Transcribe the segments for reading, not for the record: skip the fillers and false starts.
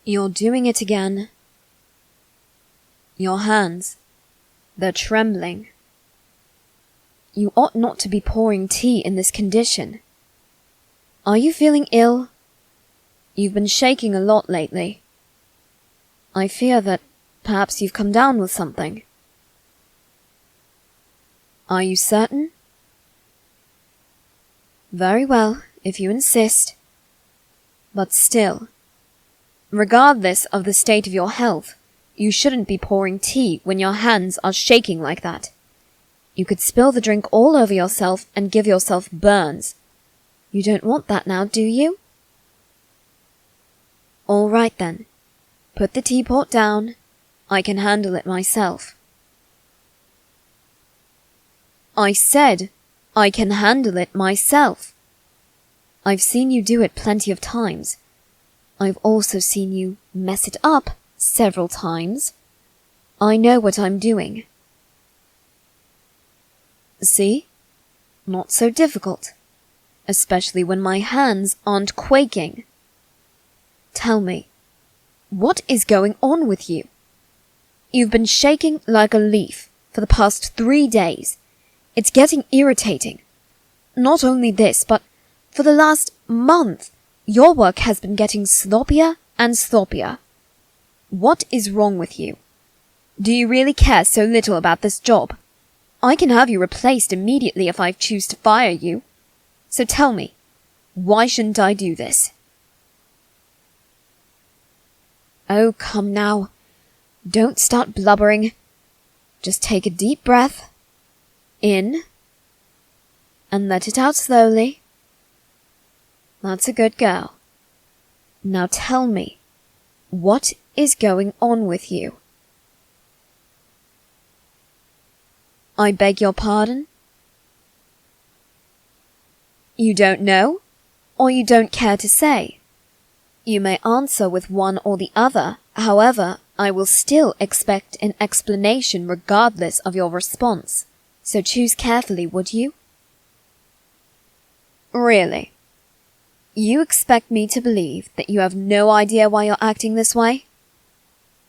You're doing it again. Your hands, they're trembling. You ought not to be pouring tea in this condition. Are you feeling ill? You've been shaking a lot lately. I fear that perhaps you've come down with something. Are you certain? Very well, if you insist. But still, regardless of the state of your health, you shouldn't be pouring tea when your hands are shaking like that. You could spill the drink all over yourself and give yourself burns. You don't want that now, do you? All right then. Put the teapot down. I can handle it myself. I said I can handle it myself. I've seen you do it plenty of times. I've also seen you mess it up several times. I know what I'm doing. See? Not so difficult. Especially when my hands aren't quaking. Tell me, what is going on with you? You've been shaking like a leaf for the past 3 days. It's getting irritating. Not only this, but for the last month, your work has been getting sloppier and sloppier. What is wrong with you? Do you really care so little about this job? I can have you replaced immediately if I choose to fire you. So tell me, why shouldn't I do this? Oh, come now. Don't start blubbering. Just take a deep breath. In. And let it out slowly. That's a good girl. Now tell me, what is going on with you? I beg your pardon? You don't know, or you don't care to say? You may answer with one or the other, however, I will still expect an explanation regardless of your response, so choose carefully, would you? Really? You expect me to believe that you have no idea why you're acting this way?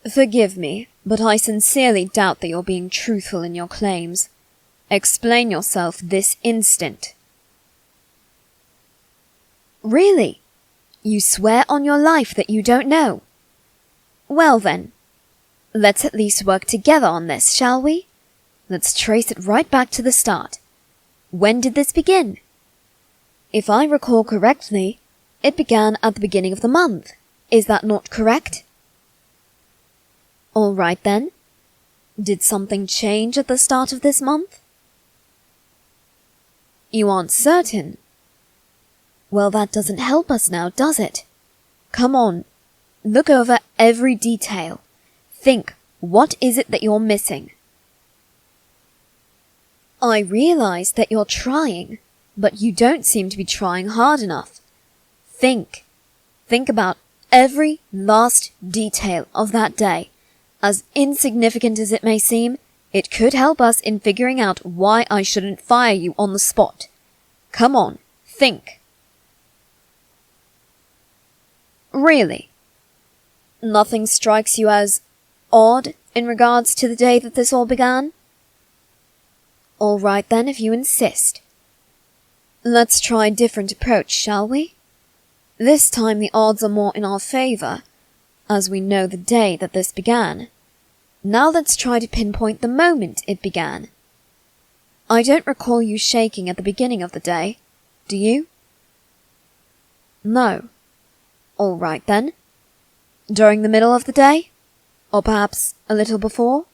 Forgive me, but I sincerely doubt that you're being truthful in your claims. Explain yourself this instant. Really? You swear on your life that you don't know? Well then, let's at least work together on this, shall we? Let's trace it right back to the start. When did this begin? If I recall correctly, it began at the beginning of the month. Is that not correct? All right then. Did something change at the start of this month? You aren't certain? Well, that doesn't help us now, does it? Come on. Look over every detail. Think, what is it that you're missing? I realize that you're trying, but you don't seem to be trying hard enough. Think. Think about every last detail of that day. As insignificant as it may seem, it could help us in figuring out why I shouldn't fire you on the spot. Come on, think. Really? Nothing strikes you as odd in regards to the day that this all began? All right then, if you insist. Let's try a different approach, shall we? This time the odds are more in our favor, as we know the day that this began. Now let's try to pinpoint the moment it began. I don't recall you shaking at the beginning of the day, do you? No. All right then. During the middle of the day? Or perhaps a little before?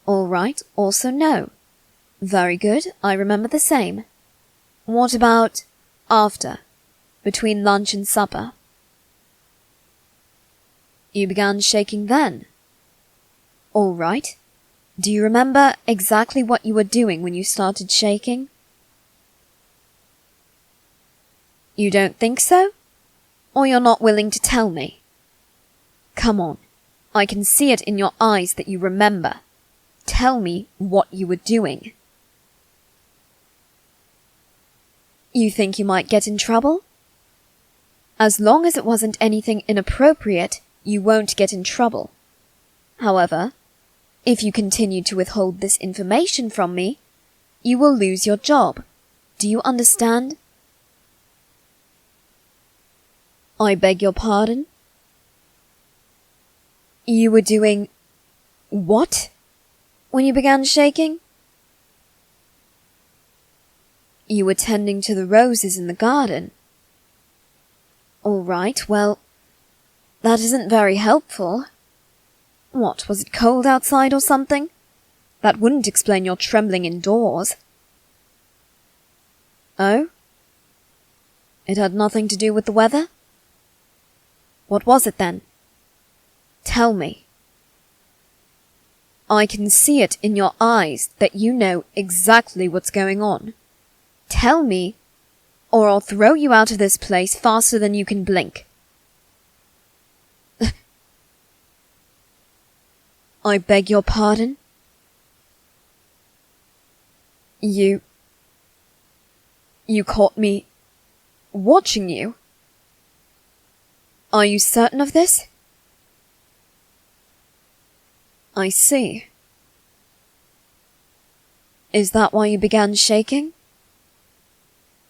All right, also no. Very good, I remember the same. What about after? Between lunch and supper? You began shaking then? All right. Do you remember exactly what you were doing when you started shaking? You don't think so? Or you're not willing to tell me? Come on. I can see it in your eyes that you remember. Tell me what you were doing. You think you might get in trouble? As long as it wasn't anything inappropriate, you won't get in trouble. However, if you continue to withhold this information from me, you will lose your job. Do you understand? I beg your pardon? You were doing what when you began shaking? You were tending to the roses in the garden. All right, well, that isn't very helpful. What, was it cold outside or something? That wouldn't explain your trembling indoors. Oh? It had nothing to do with the weather? What was it then? Tell me. I can see it in your eyes that you know exactly what's going on. Tell me, or I'll throw you out of this place faster than you can blink. I beg your pardon? You caught me watching you? Are you certain of this? I see. Is that why you began shaking?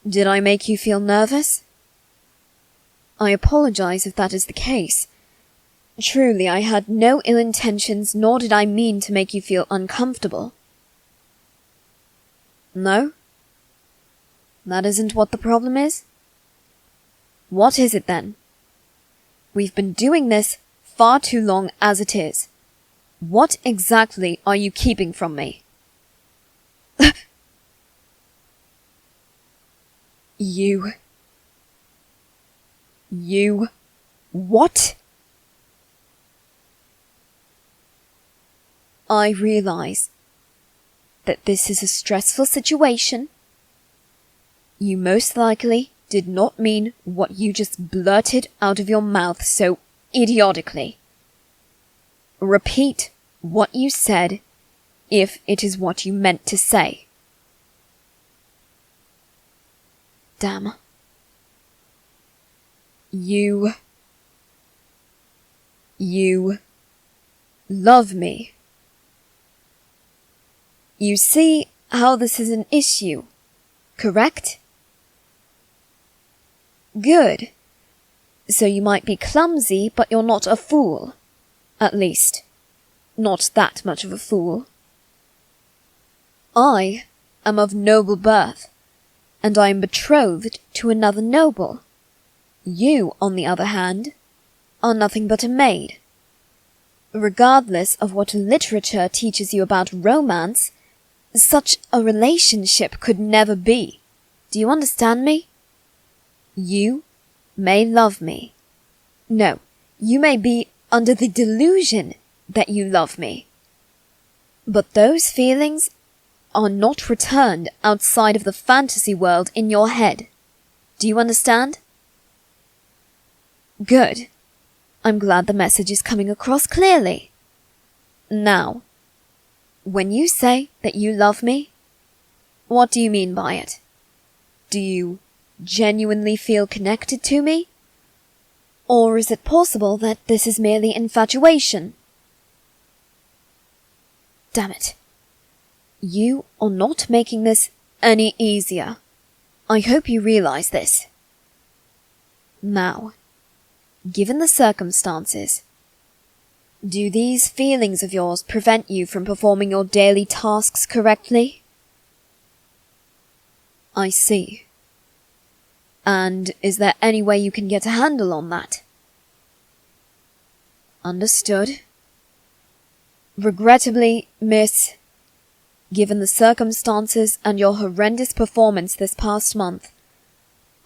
Did I make you feel nervous? I apologize if that is the case. Truly, I had no ill intentions, nor did I mean to make you feel uncomfortable. No? That isn't what the problem is? What is it then? We've been doing this far too long as it is. What exactly are you keeping from me? You... What? I realize that this is a stressful situation. You most likely did not mean what you just blurted out of your mouth so idiotically. Repeat what you said, if it is what you meant to say. Damn. You love me. You see how this is an issue, correct? Good. So you might be clumsy, but you're not a fool. At least, not that much of a fool. I am of noble birth, and I am betrothed to another noble. You, on the other hand, are nothing but a maid. Regardless of what literature teaches you about romance, such a relationship could never be. Do you understand me? You may love me. No, you may be under the delusion that you love me. But those feelings are not returned outside of the fantasy world in your head. Do you understand? Good. I'm glad the message is coming across clearly. Now, when you say that you love me, what do you mean by it? Do you genuinely feel connected to me? Or is it possible that this is merely infatuation? Damn it. You are not making this any easier. I hope you realize this. Now, given the circumstances, do these feelings of yours prevent you from performing your daily tasks correctly? I see. And is there any way you can get a handle on that? Understood. Regrettably, miss, given the circumstances and your horrendous performance this past month,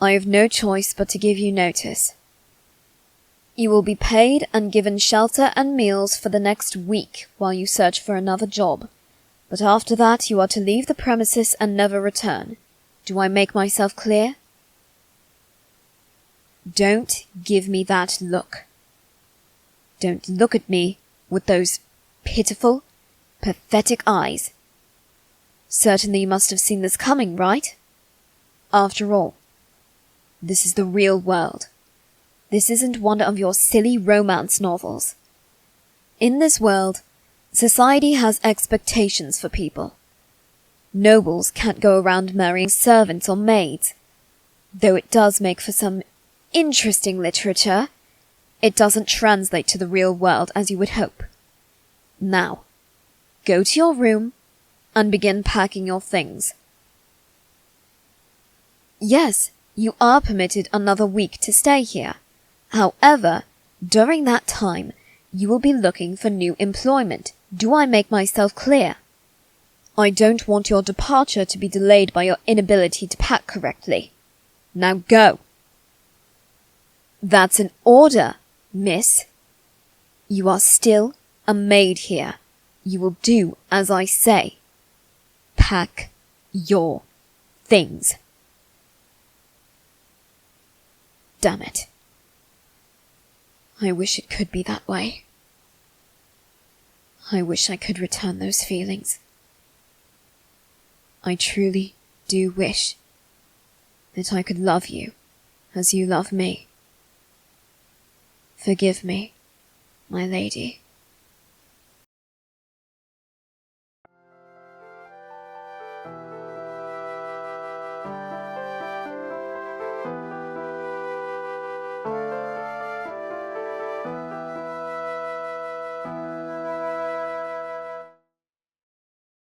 I have no choice but to give you notice. You will be paid and given shelter and meals for the next week while you search for another job, but after that you are to leave the premises and never return. Do I make myself clear? Don't give me that look. Don't look at me with those pitiful, pathetic eyes. Certainly you must have seen this coming, right? After all, this is the real world, This isn't one of your silly romance novels. In this world, society has expectations for people. Nobles can't go around marrying servants or maids. Though it does make for some interesting literature, it doesn't translate to the real world as you would hope. Now, go to your room and begin packing your things. Yes, you are permitted another week to stay here. However, during that time, you will be looking for new employment. Do I make myself clear? I don't want your departure to be delayed by your inability to pack correctly. Now go. That's an order, miss. You are still a maid here. You will do as I say. Pack your things. Damn it. I wish it could be that way. I wish I could return those feelings. I truly do wish that I could love you as you love me. Forgive me, my lady.